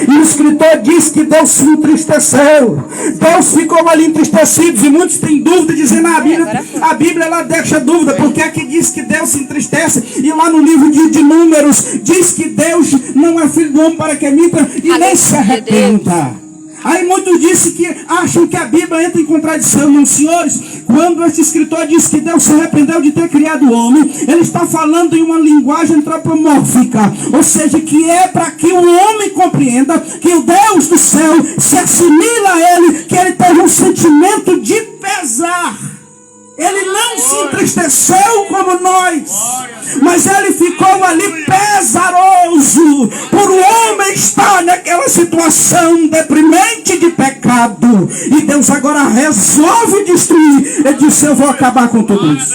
E o escritor diz que Deus se entristeceu. Deus ficou ali entristecido. E muitos têm dúvida, dizendo a Bíblia ela deixa dúvida. Porque é que diz que Deus se entristece? E lá no livro de Números diz que Deus não é filho do homem para que minta e nem se arrependa. Aí muitos dizem que acham que a Bíblia entra em contradição. Não, senhores, quando esse escritor diz que Deus se arrependeu de ter criado o homem, ele está falando em uma linguagem antropomórfica, ou seja, que é para que o homem compreenda que o Deus do céu se assimila a ele, que ele tem um sentimento de pesar. Ele não se entristeceu como nós, mas ele ficou ali pesaroso por o homem estar naquela situação deprimente de pecado. E Deus agora resolve destruir. Ele disse: eu vou acabar com tudo isso.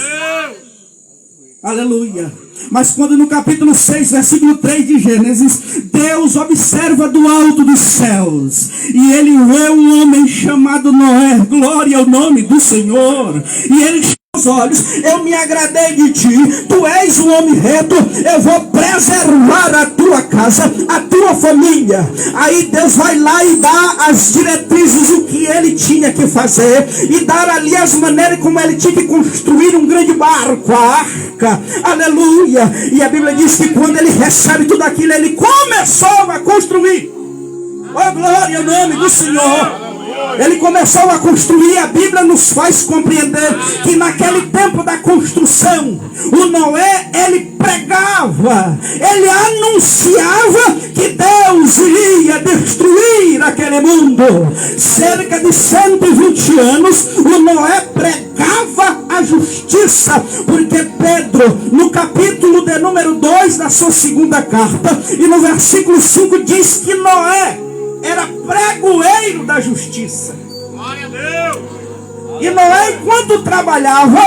Aleluia. Mas quando no capítulo 6, versículo 3 de Gênesis, Deus observa do alto dos céus, e ele vê um homem chamado Noé, glória ao nome do Senhor, e ele chama os olhos: eu me agradei de ti, tu és um homem reto, eu vou preservar a tua casa, a tua família. Aí Deus vai lá e dá as diretrizes, o que ele tinha que fazer, e dar ali as maneiras como ele tinha que construir um grande barco, a arca, aleluia. E a Bíblia diz que quando ele recebe tudo aquilo, ele começou a construir. Oh, glória ao nome do Senhor. Ele começou a construir. A Bíblia nos faz compreender que naquele tempo da construção, o Noé, ele pregava, ele anunciava que Deus iria destruir aquele mundo. Cerca de 120 anos, o Noé pregava a justiça, porque Pedro, no capítulo de número 2 da sua segunda carta, e no versículo 5 diz que Noé era pregoeiro da justiça. Glória a Deus. E Noé, enquanto trabalhava,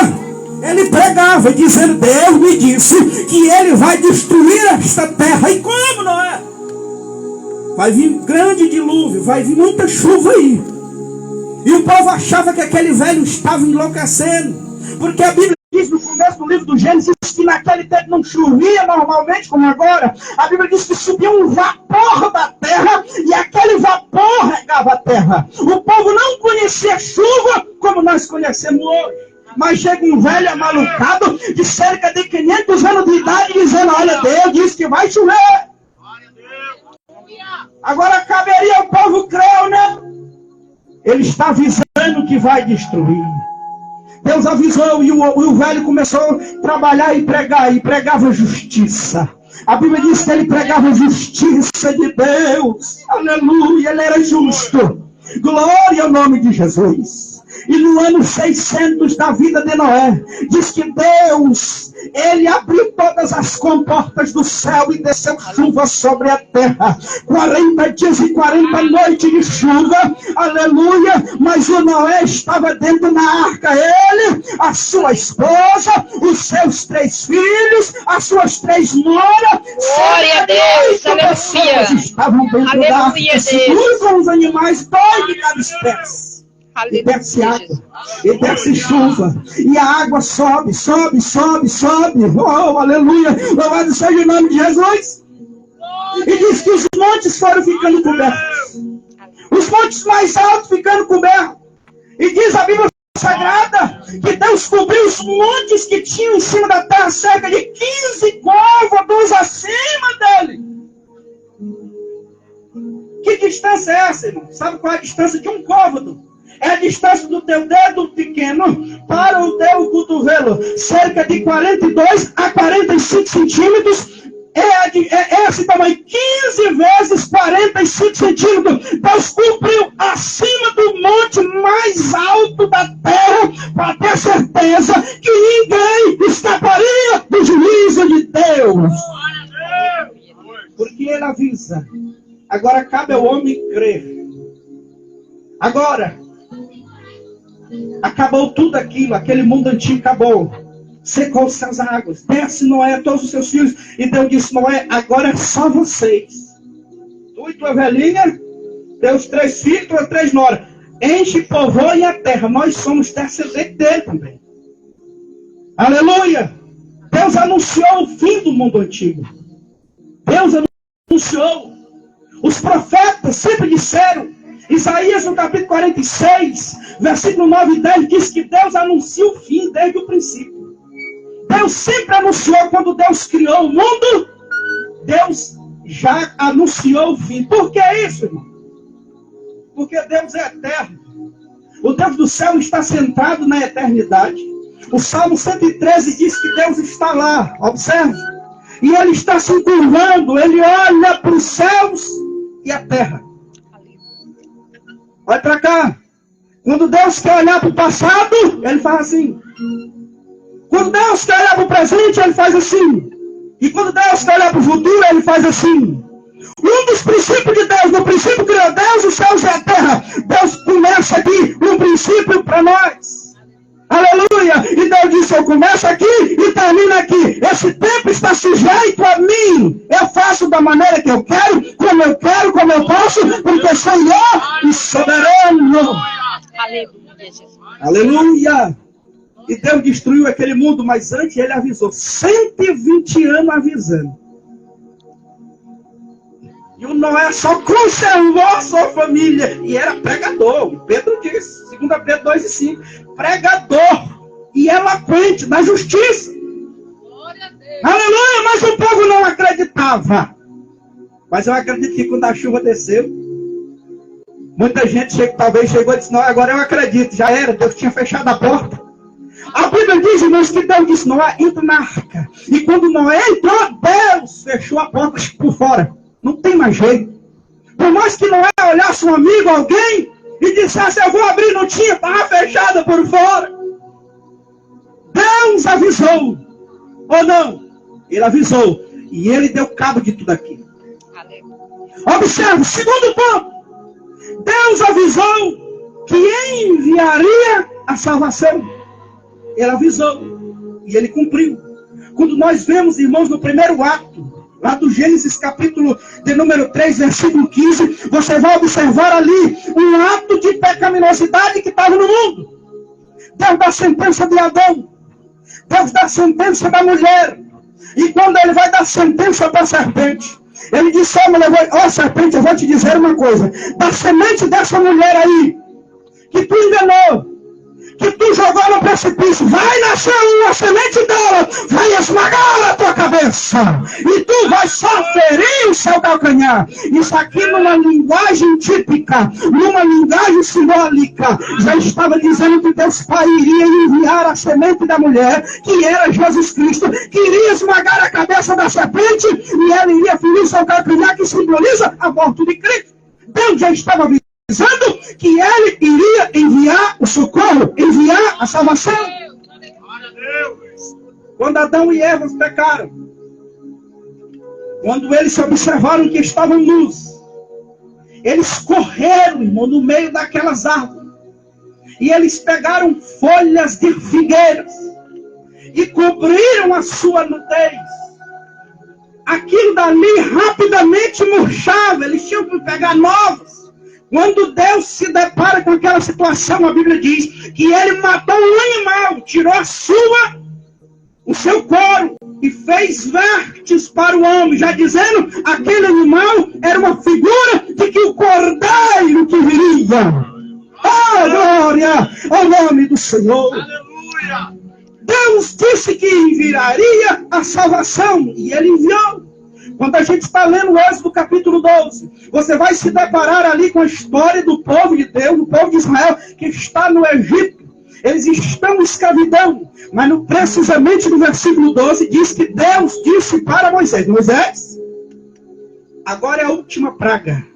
ele pregava, dizendo: Deus me disse que ele vai destruir esta terra. E como, Noé? Vai vir grande dilúvio, vai vir muita chuva aí. E o povo achava que aquele velho estava enlouquecendo, porque a Bíblia diz no começo do livro do Gênesis que naquele tempo não chovia normalmente como agora. A Bíblia diz que subia um vapor da terra e aquele vapor regava a terra. O povo não conhecia chuva como nós conhecemos hoje. Mas chega um velho amalucado de cerca de 500 anos de idade dizendo: olha, Deus disse que vai chover. Agora caberia o povo crer, né? Ele está avisando que vai destruir. Deus avisou e o velho começou a trabalhar e pregar, e pregava justiça. A Bíblia diz que ele pregava justiça de Deus. Aleluia, ele era justo. Glória ao nome de Jesus. E no ano 600 da vida de Noé, diz que Deus, ele abriu todas as comportas do céu e desceu chuva sobre a terra. 40 dias e 40 noites de chuva, aleluia. Mas o Noé estava dentro da arca, ele, a sua esposa, os seus 3 filhos, as suas 3 noras. Glória a Deus, aleluia. Estavam dentro da arca, seguros com os animais, 2 de cada espécie. E desce água, e desce chuva, e a água sobe, sobe, sobe, sobe. Oh, aleluia, louvado seja o nome de Jesus. E diz que os montes foram ficando cobertos, os montes mais altos ficando cobertos. E diz a Bíblia Sagrada que Deus cobriu os montes que tinham em cima da terra, cerca de 15 côvados acima dele. Que distância é essa, irmão? Sabe qual é a distância de um côvado? É a distância do teu dedo pequeno para o teu cotovelo. Cerca de 42 a 45 centímetros. É esse tamanho. 15 vezes 45 centímetros. Deus cobriu acima do monte mais alto da terra, para ter certeza que ninguém escaparia do juízo de Deus. Porque ele avisa. Agora cabe ao homem crer. Agora acabou tudo aquilo, aquele mundo antigo acabou, secou-se as águas, desce Noé, todos os seus filhos, e Deus disse: Noé, agora é só vocês, tu e tua velhinha, teus 3 filhos, tuas 3 noras, enche, povoe a terra, nós somos descendentes dele também. Aleluia. Deus anunciou o fim do mundo antigo. Deus anunciou. Os profetas sempre disseram. Isaías, no capítulo 46, versículo 9 e 10, diz que Deus anuncia o fim desde o princípio. Deus sempre anunciou, quando Deus criou o mundo, Deus já anunciou o fim. Por que isso, irmão? Porque Deus é eterno. O Deus do céu está sentado na eternidade. O Salmo 113 diz que Deus está lá, observe. E Ele está se curvando, Ele olha para os céus e a terra. Olha para cá. Quando Deus quer olhar para o passado, Ele faz assim. Quando Deus quer olhar para o presente, Ele faz assim. E quando Deus quer olhar para o futuro, Ele faz assim. Um dos princípios de Deus, no princípio criou Deus, os céus e a terra. Deus começa aqui um princípio para nós. Aleluia! E Deus disse, eu começo aqui e termino aqui. Esse tempo está sujeito a mim. Eu faço da maneira que eu quero, como eu posso, porque sou eu e soberano. Aleluia, Jesus. Aleluia! E Deus destruiu aquele mundo, mas antes Ele avisou. 120 anos avisando. E o Noé só conservou a sua família. E era pregador. Pedro disse, 2 Pedro 2 e 5. Pregador e eloquente na justiça. Aleluia, mas o povo não acreditava. Mas eu acredito que quando a chuva desceu, muita gente talvez chegou e disse, não, agora eu acredito. Já era, Deus tinha fechado a porta. A Bíblia diz, irmãos, que Deus disse, Noé, entra na arca. E quando Noé entrou, Deus fechou a porta por fora. Não tem mais jeito. Por mais que Noé olhasse um amigo, alguém, e dissesse, eu vou abrir, não tinha, estava fechada por fora. Deus avisou. Ou não? Ele avisou. E Ele deu cabo de tudo aquilo. Observe, segundo ponto. Deus avisou que enviaria a salvação. Ele avisou. E Ele cumpriu. Quando nós vemos, irmãos, no primeiro ato, lá do Gênesis capítulo de número 3, versículo 15, você vai observar ali um ato de pecaminosidade que estava no mundo. Deus dá a sentença de Adão. Deus dá a sentença da mulher. E quando Ele vai dar sentença para a serpente, Ele disse, ó serpente, eu vou te dizer uma coisa. Da semente dessa mulher aí, que tu enganou, que tu jogou no precipício, vai nascer uma semente dela, vai esmagar a tua cabeça, e tu vai só ferir o seu calcanhar. Isso aqui numa linguagem típica, numa linguagem simbólica, já estava dizendo que Deus Pai iria enviar a semente da mulher, que era Jesus Cristo, que iria esmagar a cabeça da serpente, e ela iria ferir o seu calcanhar, que simboliza a morte de Cristo. Deus já estava dizendo que Ele iria enviar o socorro, enviar a salvação. Quando Adão e Eva pecaram, quando eles se observaram que estavam nus, eles correram, irmão, no meio daquelas árvores, e eles pegaram folhas de figueiras e cobriram a sua nudez. Aquilo dali rapidamente murchava, eles tinham que pegar novos. Quando Deus se depara com aquela situação, a Bíblia diz que Ele matou um animal, tirou o seu couro e fez vestes para o homem, já dizendo, aquele animal era uma figura de que o cordeiro que viria. Oh, glória ao nome do Senhor. Aleluia. Deus disse que enviaria a salvação, e Ele enviou. Quando a gente está lendo o Êxodo capítulo 12, você vai se deparar ali com a história do povo de Deus, do povo de Israel, que está no Egito. Eles estão em escravidão. Mas precisamente no versículo 12 diz que Deus disse para Moisés, Moisés, agora é a última praga.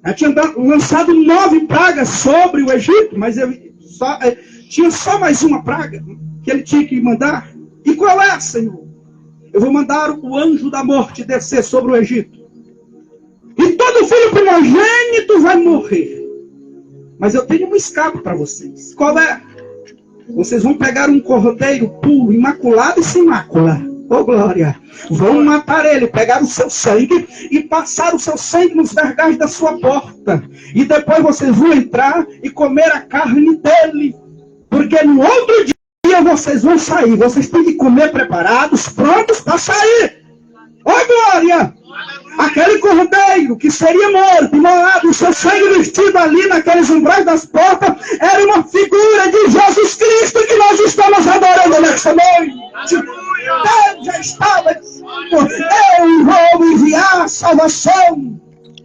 Eu tinha lançado 9 pragas sobre o Egito, mas tinha só mais uma praga que ele tinha que mandar. E qual é, Senhor? Eu vou mandar o anjo da morte descer sobre o Egito. E todo filho primogênito vai morrer. Mas eu tenho um escape para vocês. Qual é? Vocês vão pegar um cordeiro puro, imaculado e sem mácula. Oh, glória! Vão matar ele, pegar o seu sangue e passar o seu sangue nos vergais da sua porta. E depois vocês vão entrar e comer a carne dele. Porque no outro dia vocês vão sair. Vocês têm que comer preparados, prontos para sair. Oh, glória! Aquele cordeiro que seria morto, imolado, o seu sangue vestido ali naqueles umbrais das portas, era uma figura de Jesus Cristo que nós estamos adorando nesta noite. Deus já estava dizendo: eu vou enviar a salvação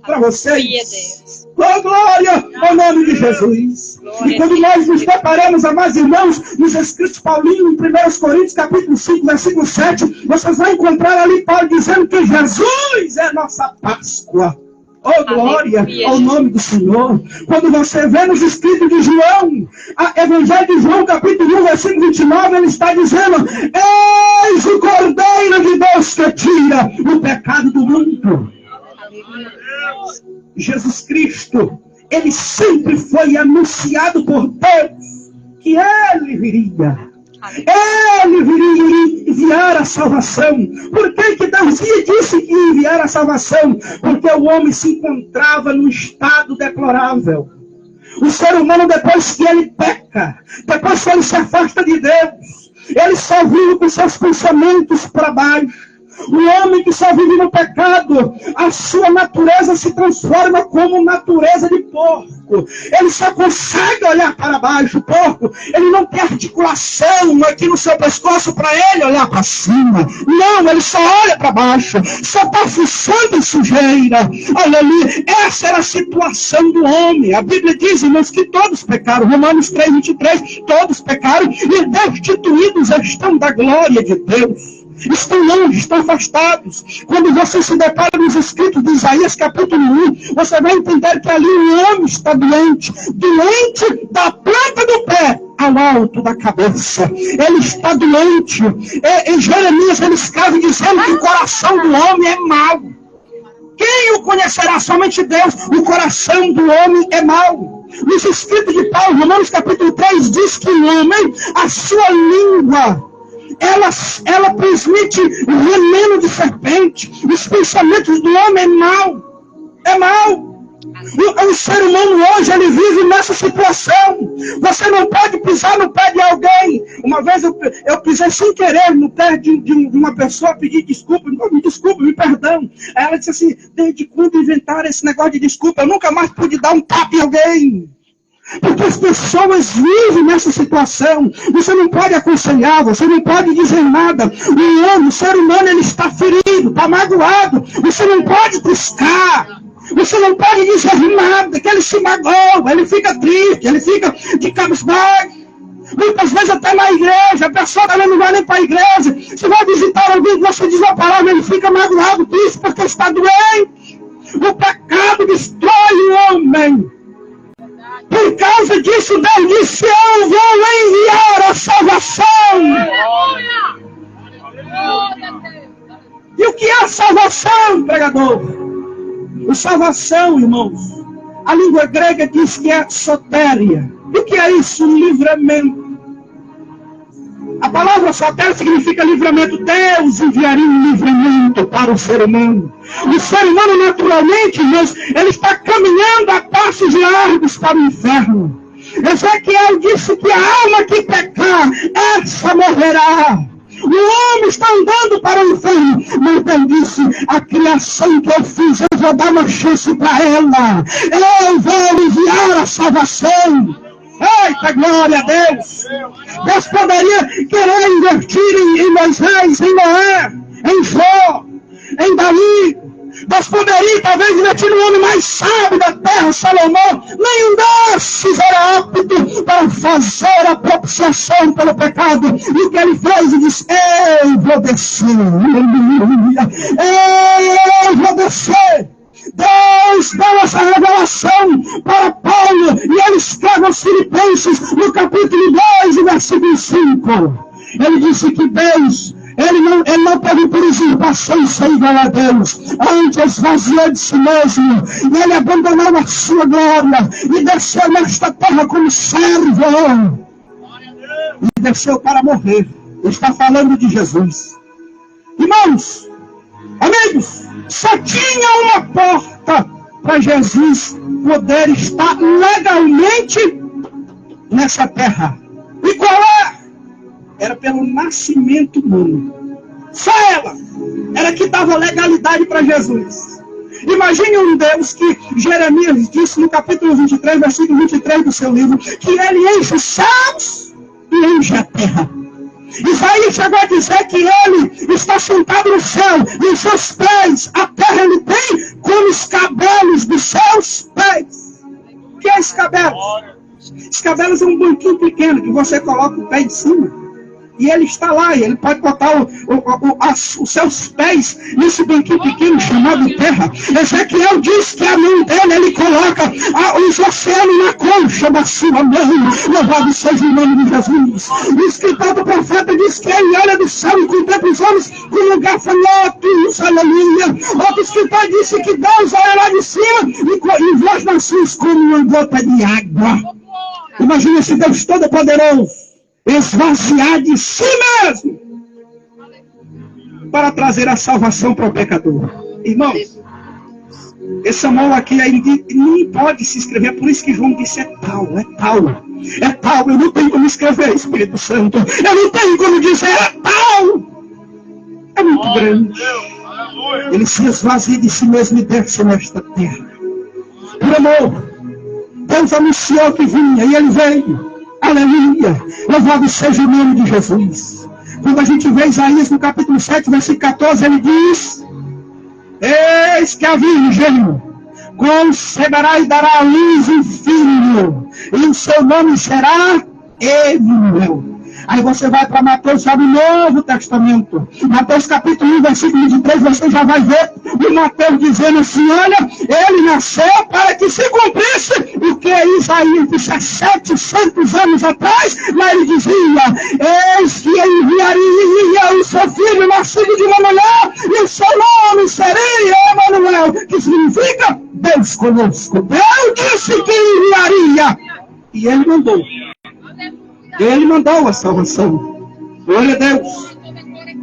para vocês. Oh, glória ao nome de Jesus. E quando nós nos deparamos, amados irmãos, nos escritos Paulinho, em 1 Coríntios, capítulo 5, versículo 7, vocês vão encontrar ali Paulo dizendo que Jesus é a nossa Páscoa. Oh, glória ao nome do Senhor. Quando você vê nos escritos de João, Evangelho de João, capítulo 1, versículo 29, ele está dizendo: eis o Cordeiro de Deus que tira o pecado do mundo. Jesus Cristo, ele sempre foi anunciado por Deus que ele viria. Ele viria enviar a salvação. Por que Deus disse que ia enviar a salvação? Porque o homem se encontrava num estado deplorável. O ser humano, depois que ele peca, depois que ele se afasta de Deus, ele só vive com seus pensamentos para baixo. O homem que só vive no pecado, a sua natureza se transforma como natureza de porco. Ele só consegue olhar para baixo. O porco, ele não tem articulação aqui no seu pescoço para ele olhar para cima. Não, ele só olha para baixo. Só está fuçando sujeira. Aleluia. Essa era a situação do homem. A Bíblia diz, irmãos, que todos pecaram. Romanos 3:23, todos pecaram e destituídos estão da glória de Deus. Estão longe, estão afastados. Quando você se depara nos escritos de Isaías capítulo 1, você vai entender que ali o homem está doente da planta do pé ao alto da cabeça. Ele está doente. Em Jeremias ele escreve dizendo que o coração do homem é mau. Quem o conhecerá? Somente Deus. O coração do homem é mau. Nos escritos de Paulo, Romanos capítulo 3, diz que o homem, a sua língua, ela transmite veneno de serpente. Os pensamentos do homem é mau. É mau. O ser humano hoje, ele vive nessa situação. Você não pode pisar no pé de alguém. Uma vez eu pisei sem querer no pé de uma pessoa, pedi desculpa. Me desculpa, me perdão. Aí ela disse assim: desde quando inventaram esse negócio de desculpa? Eu nunca mais pude dar um tapa em alguém. Porque as pessoas vivem nessa situação. Você não pode aconselhar, você não pode dizer nada. O ser humano, ele está ferido, está magoado. Você não pode buscar. Você não pode dizer nada, que ele se magoa, ele fica triste, ele fica de cabeça baixa. Muitas vezes até na igreja, a pessoa também não vai nem para a igreja. Você vai visitar alguém, você diz uma palavra, ele fica magoado, triste, porque está doente. O pecado destrói o homem. Por causa disso, Deus disse: eu vou enviar a salvação. E o que é a salvação, pregador? A salvação, irmãos, a língua grega diz que é sotéria. E o que é isso? Livramento. A palavra sotéria significa livramento. Deus enviaria um livramento para o ser humano. O ser humano, naturalmente, irmãos, ele está caminhando a passos largos para o inferno. Ezequiel disse que a alma que pecar, essa morrerá. O homem está andando para o inferno. Mas Deus disse: a criação que eu fiz, eu vou dar uma chance para ela. Eu vou enviar a salvação. Eita, glória a Deus! Deus poderia querer investir em Moisés, em Noé, em Jó, em Davi. Deus poderia talvez investir no homem mais sábio da terra, Salomão. Nenhum desses era apto para fazer a propiciação pelo pecado. E o que ele fez? Ele disse: eu vou descer. Eu vou descer. Deus deu essa revelação para Paulo, e ele escreve aos Filipenses, no capítulo 2, versículo 5. Ele disse que Deus, ele não teve por usurpação ser igual a Deus, antes esvaziou de si mesmo, e ele abandonou a sua glória, e desceu nesta terra como servo, e desceu para morrer. Está falando de Jesus. Irmãos, amigos, só tinha uma porta para Jesus poder estar legalmente nessa terra. E qual é? Era pelo nascimento humano. Só ela era que dava legalidade para Jesus. Imagine um Deus que Jeremias disse no capítulo 23, versículo 23 do seu livro, que ele enche os céus e enche a terra. Isaías chegou a dizer que ele está sentado no céu e os seus pés, a terra ele tem como os cabelos dos seus pés. O que é escabelos? Escabelos é um banquinho pequeno que você coloca o pé em cima. E ele está lá, e ele pode botar os seus pés nesse banquinho pequeno chamado terra. Ezequiel diz que a mão dele, ele coloca os oceanos na concha da sua mão. Louvado seja o nome de Jesus. O escritor do profeta diz que ele olha do céu e contempla os homens como gafanhotos, aleluia. Outro escritor disse que Deus olha lá de cima e vê as nações como uma gota de água. Imagina esse Deus todo-poderoso esvaziar de si mesmo para trazer a salvação para o pecador. Irmãos, esse amor aqui nem pode se escrever, por isso que João disse é tal, eu não tenho como escrever, Espírito Santo, eu não tenho como dizer é tal, é muito grande. Ele se esvazia de si mesmo e desce nesta terra. Por amor, Deus anunciou que vinha e ele veio. Aleluia! Louvado seja o nome de Jesus. Quando a gente vê Isaías no capítulo 7, versículo 14, ele diz: eis que a virgem conceberá e dará à luz um filho, e o seu nome será Emanuel. Aí você vai para Mateus, já no Novo Testamento. Mateus capítulo 1, versículo 23, você já vai ver o Mateus dizendo assim, olha, ele nasceu para que se cumprisse o que Isaías disse há 700 anos atrás. Lá ele dizia, eis que enviaria o seu filho nascido de uma mulher, e o seu nome seria Emanuel, que significa Deus conosco. Deus disse que enviaria, e ele mandou. Ele mandou a salvação. Glória a Deus.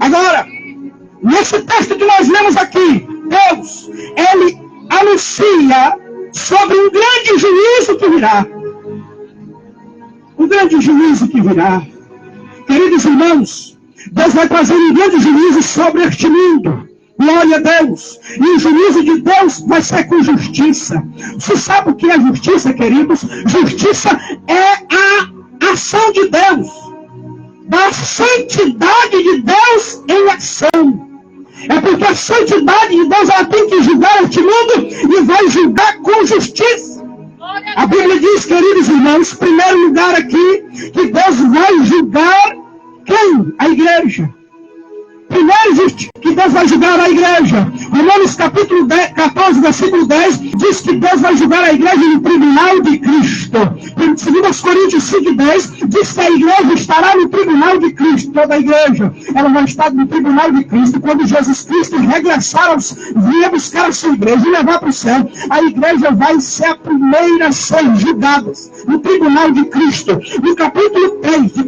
Agora, nesse texto que nós lemos aqui, Deus, ele anuncia sobre um grande juízo que virá. Um grande juízo que virá. Queridos irmãos, Deus vai trazer um grande juízo sobre este mundo. Glória a Deus. E o juízo de Deus vai ser com justiça. Você sabe o que é justiça, queridos? Justiça é a ação de Deus, da santidade de Deus em ação. É porque a santidade de Deus ela tem que julgar este mundo e vai julgar com justiça. A Bíblia diz, queridos irmãos, em primeiro lugar aqui, que Deus vai julgar quem? A igreja. Primeiro que Deus vai julgar a igreja. Romanos capítulo 14, versículo 10, diz que Deus vai julgar a igreja no tribunal de Cristo. Segundo Coríntios 5, 10, diz que a igreja estará no tribunal de Cristo. Toda a igreja, ela vai estar no tribunal de Cristo. Quando Jesus Cristo regressar, vir buscar a sua igreja e levar para o céu, a igreja vai ser a primeira a ser julgada no tribunal de Cristo. No capítulo 3 de 1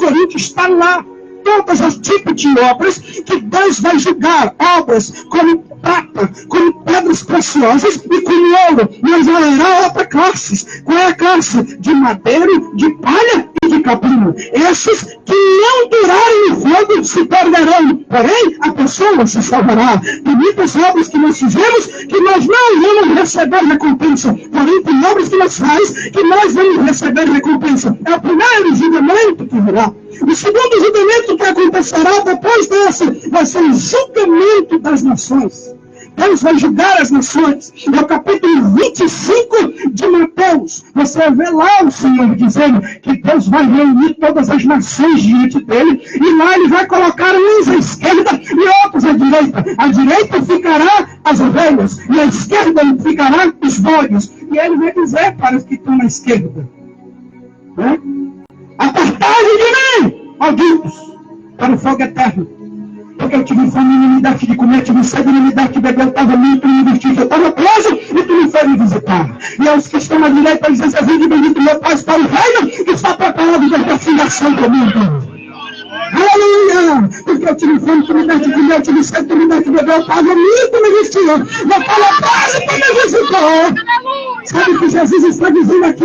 Coríntios está lá todos os tipos de obras que Deus vai julgar, obras como prata, como pedras preciosas e como ouro, mas haverá outra classe. Qual é a classe? De madeiro, de palha e de capim. Esses que não durarem no fogo se perderão, porém a pessoa se salvará. Tem muitas obras que nós fizemos que nós não vamos receber recompensa, porém tem obras que nós fazemos que nós vamos receber recompensa. É o primeiro julgamento que virá. O segundo julgamento que acontecerá depois desse vai ser o julgamento das nações. Deus vai julgar as nações. No capítulo 25 de Mateus, você vê lá o Senhor dizendo que Deus vai reunir todas as nações diante dele, e lá ele vai colocar uns à esquerda e outros à direita. À direita ficará as ovelhas, e à esquerda ficará os bodes. E ele vai dizer para os que estão na esquerda, né? Apartai-vos de mim, malditos, para o fogo eterno. Porque eu tive fome e não me deste de comer, tive sede e não me deste de beber, eu estava muito e não me vestiste, eu estava preso e tu não foi me visitar. E aos que estão à direita, eles dizem, vinde bendito meu Pai para o reino que está preparado desde a fundação do mundo. Aleluia! Porque eu tive fome, tu me deste de comer, eu tive sede, tu me deste de beber, eu estava muito e tu me vestia, eu estava preso e tu me visitou. Sabe o que Jesus está dizendo aqui?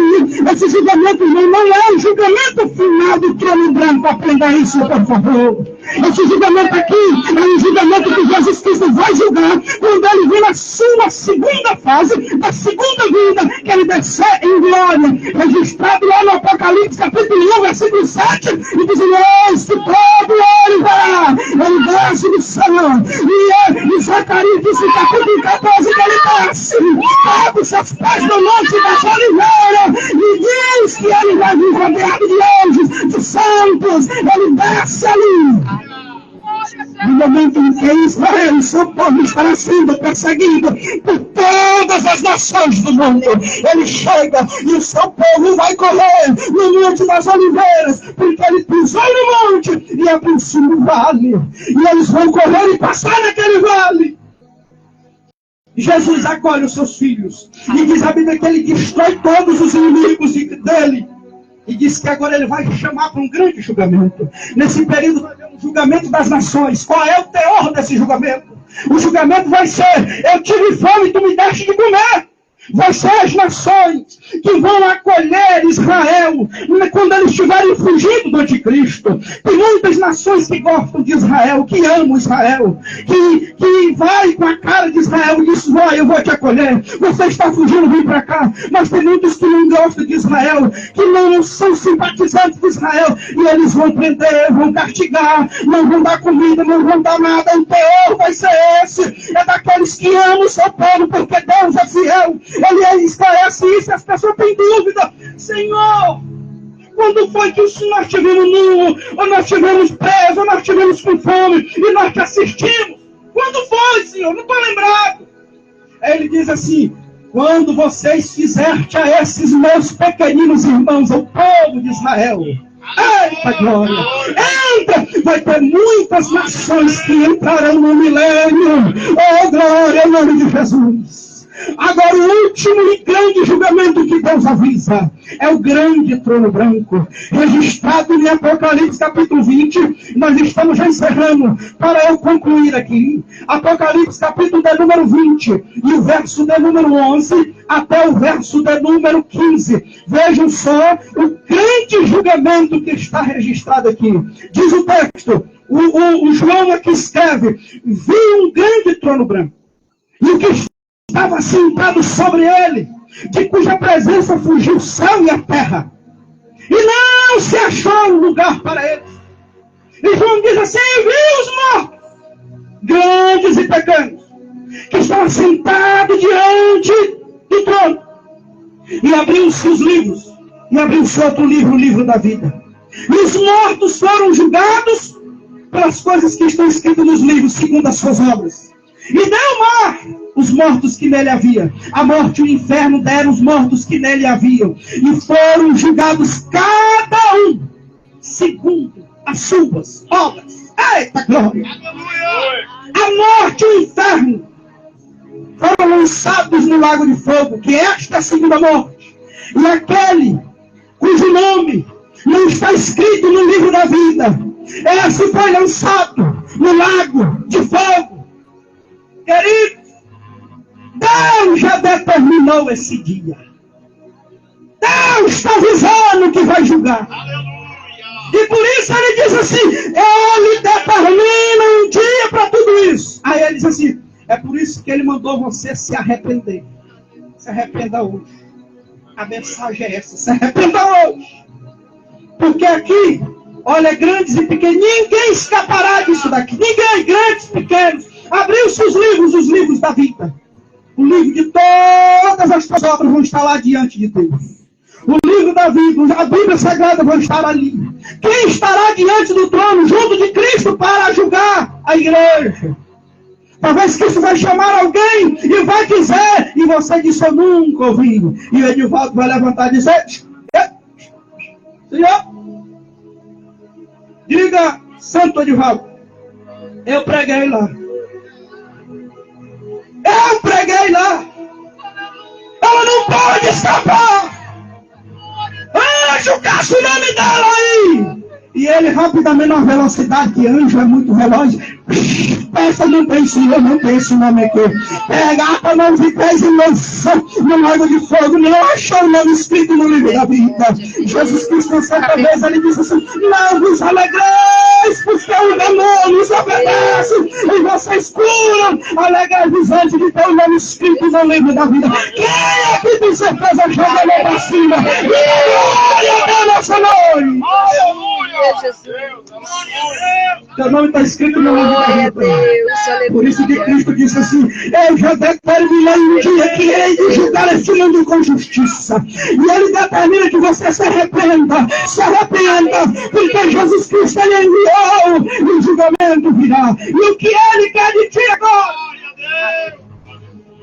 Esse julgamento não é o julgamento final do trono branco. Aprenda isso, por favor. Esse julgamento aqui é um julgamento que Jesus Cristo vai julgar quando ele vir na sua segunda fase, da segunda vinda, que ele descer em glória, registrado lá no Apocalipse, capítulo 1, versículo 7, e dizendo: eis que todo olho verá, ele desce do céu. E Zacarias disse no capítulo 14 que ele desce, pega os seus pés no monte das oliveiras, e diz que ele vai vir rodeado de anjos, de santos, ele desce ali. No momento em que Israel, o seu povo, estará sendo perseguido por todas as nações do mundo, ele chega e o seu povo vai correr no Monte das Oliveiras, porque ele pisou no monte e abriu-se no vale, e eles vão correr e passar naquele vale. Jesus acolhe os seus filhos e diz a Bíblia que ele destrói todos os inimigos dele. E diz que agora ele vai chamar para um grande julgamento. Nesse período vai haver um julgamento das nações. Qual é o teor desse julgamento? O julgamento vai ser: eu tive fome e tu me deste de comer. Vai ser as nações que vão acolher Israel quando eles estiverem fugindo do anticristo. Tem muitas nações que gostam de Israel, que amam Israel, que vai com a cara de Israel e diz: vai, eu vou te acolher. Você está fugindo, vem para cá. Mas tem muitos que não gostam de Israel, que não são simpatizantes de Israel, e eles vão prender, vão castigar, não vão dar comida, não vão dar nada. O teor vai ser esse: é daqueles que amam o seu povo, porque Deus é fiel. Ele esclarece isso, as pessoas têm dúvida: Senhor, quando foi que nós estivemos nu, ou nós estivemos presos, ou nós estivemos com fome, e nós te assistimos? Quando foi, Senhor? Não estou lembrado. Aí ele diz assim: quando vocês fizerem a esses meus pequeninos irmãos, ao povo de Israel. Eita glória! Entra! Vai ter muitas nações que entrarão no milênio. Oh glória, em nome de Jesus! Agora, o último e grande julgamento que Deus avisa é o grande trono branco, registrado em Apocalipse capítulo 20. Nós estamos já encerrando, para eu concluir aqui. Apocalipse capítulo de número 20, e o verso de número 11 até o verso de número 15. Vejam só o grande julgamento que está registrado aqui. Diz o texto, o João aqui escreve: vi um grande trono branco, e o que estava sentado sobre ele, de cuja presença fugiu o céu e a terra, e não se achou lugar para eles. E João diz assim: vi os mortos, grandes e pequenos, que estavam sentados diante do trono, e abriu-se os livros, e abriu-se outro livro, o livro da vida, e os mortos foram julgados pelas coisas que estão escritas nos livros, segundo as suas obras. E deu o mar os mortos que nele havia. A morte e o inferno deram os mortos que nele haviam. E foram julgados cada um segundo as suas obras. Eita glória! A morte e o inferno foram lançados no lago de fogo, que esta é a segunda morte. E aquele cujo nome não está escrito no livro da vida, esse foi lançado no lago de fogo. Querido, Deus já determinou esse dia. Deus está avisando que vai julgar. E por isso ele diz assim: ele determina um dia para tudo isso. Aí ele diz assim: é por isso que ele mandou você se arrepender. Se arrependa hoje. A mensagem é essa: se arrependa hoje. Porque aqui, olha, grandes e pequenos, ninguém escapará disso daqui. Ninguém, grandes, pequenos. Abriu-se os livros da vida. O livro de todas as tuas obras vão estar lá diante de Deus. O livro da vida, a Bíblia Sagrada vão estar ali. Quem estará diante do trono, junto de Cristo, para julgar a igreja? Talvez Cristo vai chamar alguém e vai dizer, e você disse: eu nunca ouvi. E o Edivaldo vai levantar e dizer: Senhor, diga, Santo Edivaldo, eu preguei lá. Eu preguei lá. Ela não pode escapar. Anjo, caça o nome dela aí. E ele rapidamente, na velocidade, que anjo é muito veloz, peça, não tem senhor, não tem esse nome aqui. Pega a mão de pés e lançou no lago de fogo, não achou o nome escrito no livro da vida. Jesus Cristo, certa vez, ele disse assim: não vos alegreis, porque o demônio os obedece, e vocês curam. Alegrai-vos antes de ter o nome escrito no livro da vida. Quem é que tem certeza joga a mão para cima? Glória a nossa noite! Teu nome está escrito no livro da vida. Por isso que Cristo disse assim: eu já determinei um dia que hei de julgar este mundo com justiça. E ele determina que você se arrependa, porque Jesus Cristo ele enviou e o julgamento virá. E o que ele quer de ti agora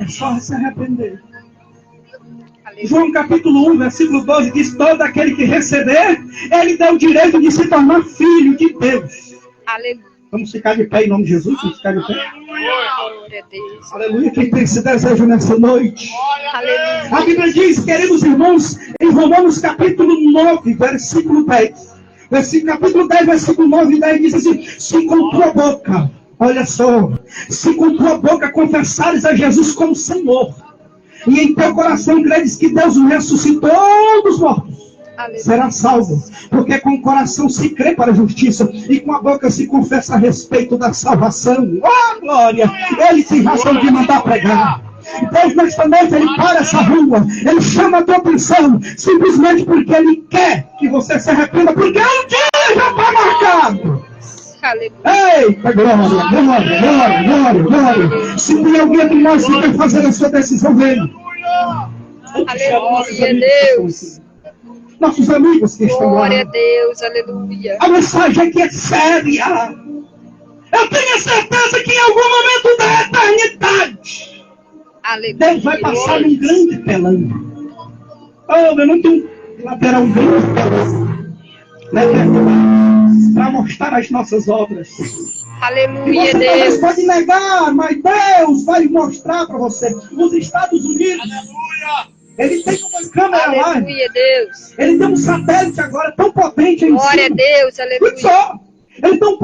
é só se arrepender. João capítulo 1, versículo 12 diz: todo aquele que receber, ele dá o direito de se tornar filho de Deus. Aleluia. Vamos ficar de pé em nome de Jesus? Vamos ficar de pé? Glória a Deus. Aleluia. Quem tem esse desejo nessa noite? Aleluia. A Bíblia diz, queridos irmãos, em Romanos capítulo 9, versículo 10. Capítulo 10, versículo 9 e 10 diz assim: se com tua boca, olha só, se com tua boca confessares a Jesus como Senhor, e em teu coração credes que Deus o ressuscitou dos mortos, será salvo. Porque com o coração se crê para a justiça, e com a boca se confessa a respeito da salvação. Oh, glória! Ele tem razão de mandar pregar. Deus, nesta noite, ele para essa rua, ele chama a tua atenção, simplesmente porque ele quer que você se arrependa, porque o dia já está marcado. Eita, glória. Se tem alguém entre nós que quer fazer a sua decisão, vem. Aleluia, Deus. Nossos amigos que estão lá. Glória a Deus, aleluia. A mensagem aqui é séria. Eu tenho certeza que em algum momento da eternidade, Aleluia. Deus vai passar num grande telão. Oh, meu, não tem um lateral grande telão, para mostrar as nossas obras. Aleluia, Você Deus. pode negar, mas Deus vai mostrar para você. Nos Estados Unidos, ele tem uma câmera lá. Aleluia, Deus. Ele tem um satélite agora tão potente aí em Glória a cima. Deus, aleluia. Escute só. Ele tem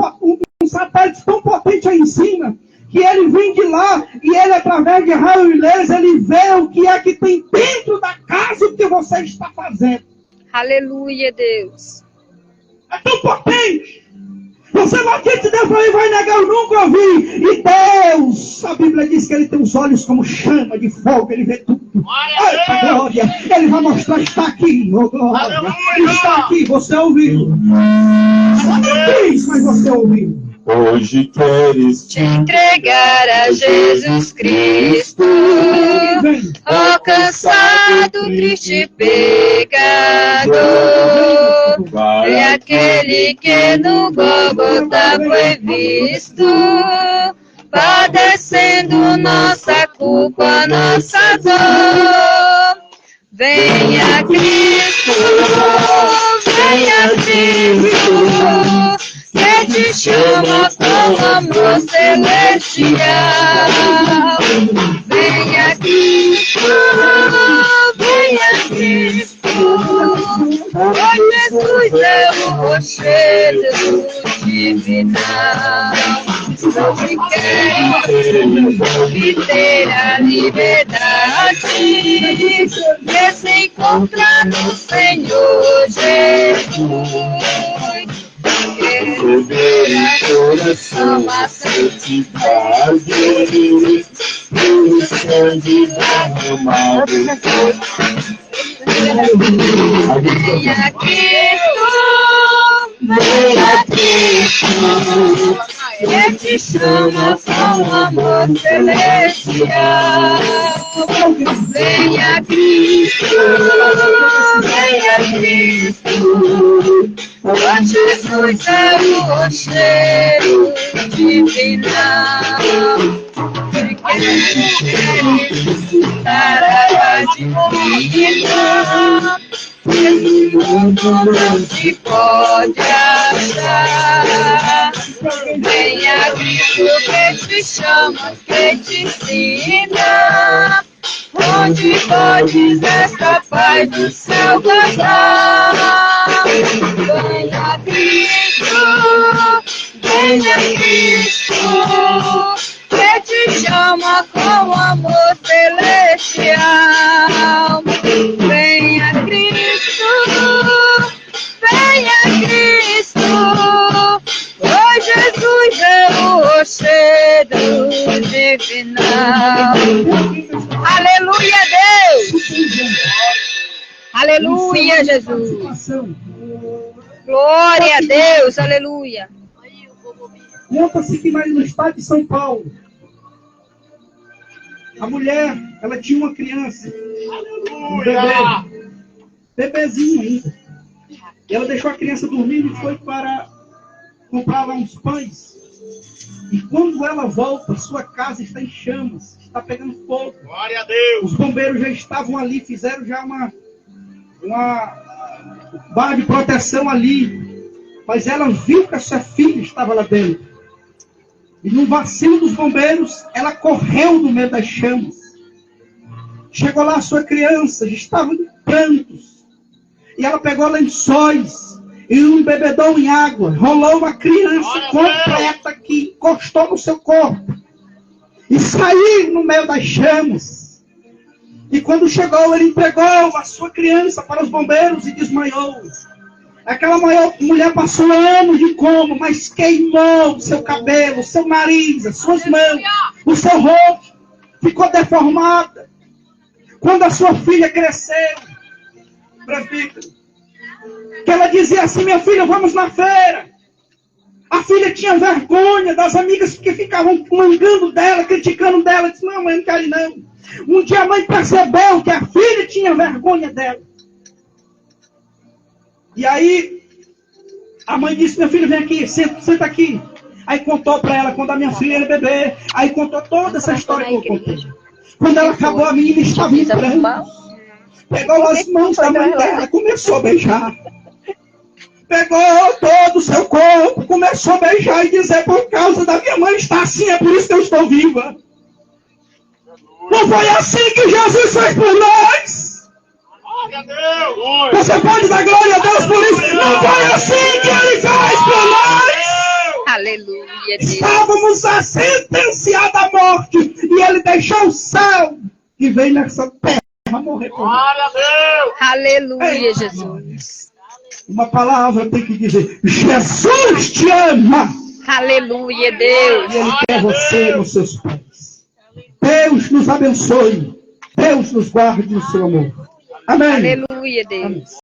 um satélite tão potente aí em cima, que ele vem de lá e ele, através de raio e laser, ele vê o que é que tem dentro da casa que você está fazendo. Aleluia, Deus. É tão potente. Você vai diante de Deus e vai negar, eu nunca ouvi. E Deus, a Bíblia diz que ele tem os olhos como chama de fogo, ele vê tudo. Eita glória, ele vai mostrar, está aqui, oh glória. Está aqui, você ouviu. Não quis, mas você ouviu. Hoje queres Te entregar a Jesus Cristo, ó cansado, triste pecador. É aquele que no Gólgota foi visto, padecendo nossa culpa, nossa dor. Venha Cristo, que te chama com amor celestial. Venha Cristo, oh Jesus é o rochedo divinal. Não me quero viver a liberdade que se encontra no Senhor Jesus. receber em coração a santidade do sangue derramado? Venha Cristo, Venha Cristo, que te chama com amor celestial. Venha Cristo, ó Jesus é o rochedo divinal. Para a divina, esse mundo não se pode achar. Venha Cristo que te chama, que te ensina, onde podes esta paz do céu gozar. Venha Cristo, venha Cristo, que te chama com amor celestial. Venha Cristo, pois Jesus é o rochedo divinal. Aleluia, Deus! Aleluia, Jesus! Glória a Deus, aleluia! Conta-se que no estado de São Paulo, a mulher, ela tinha uma criança, um bebezinho ainda. E ela deixou a criança dormindo e foi para comprar lá uns pães. E quando ela volta, sua casa está em chamas, está pegando fogo. Glória a Deus. Os bombeiros já estavam ali, fizeram já uma barra de proteção ali. Mas ela viu que a sua filha estava lá dentro. E no vacilo dos bombeiros, ela correu no meio das chamas. Chegou lá a sua criança, já estava em prantos. E ela pegou lençóis e um bebedão em água. Rolou uma criança completa que encostou no seu corpo. E saiu no meio das chamas. E quando chegou, ele entregou a sua criança para os bombeiros e desmaiou. Aquela mulher passou anos de coma, mas queimou o seu cabelo, o seu nariz, as suas mãos, o seu rosto. Ficou deformada. Quando a sua filha cresceu, presbítero, que ela dizia assim: minha filha, vamos na feira. A filha tinha vergonha das amigas que ficavam mangando dela, criticando dela. Disse: não, mãe, não quero ir não. Um dia a mãe percebeu que a filha tinha vergonha dela. E aí, a mãe disse: meu filho, vem aqui, senta aqui. Aí contou para ela quando a minha filha era bebê. Aí contou toda essa história que eu contei. Quando ela acabou, a menina estava em prantos. Pegou as mãos da mãe dela, começou a beijar. Pegou todo o seu corpo, começou a beijar e dizer: por causa da minha mãe está assim, é por isso que eu estou viva. Não foi assim que Jesus fez por nós? Você pode dar glória a Deus por isso? Não foi assim que Ele fez por nós? Aleluia, Deus. Estávamos sentenciados à morte e Ele deixou o céu e veio nessa terra morrer por nós. Glória a Deus. Aleluia, Jesus. Uma palavra tem que dizer: Jesus te ama. Aleluia, Deus. E Ele quer você nos seus pés. Deus nos abençoe. Deus nos guarde no seu amor. Amém. Aleluia, Deus. Amém.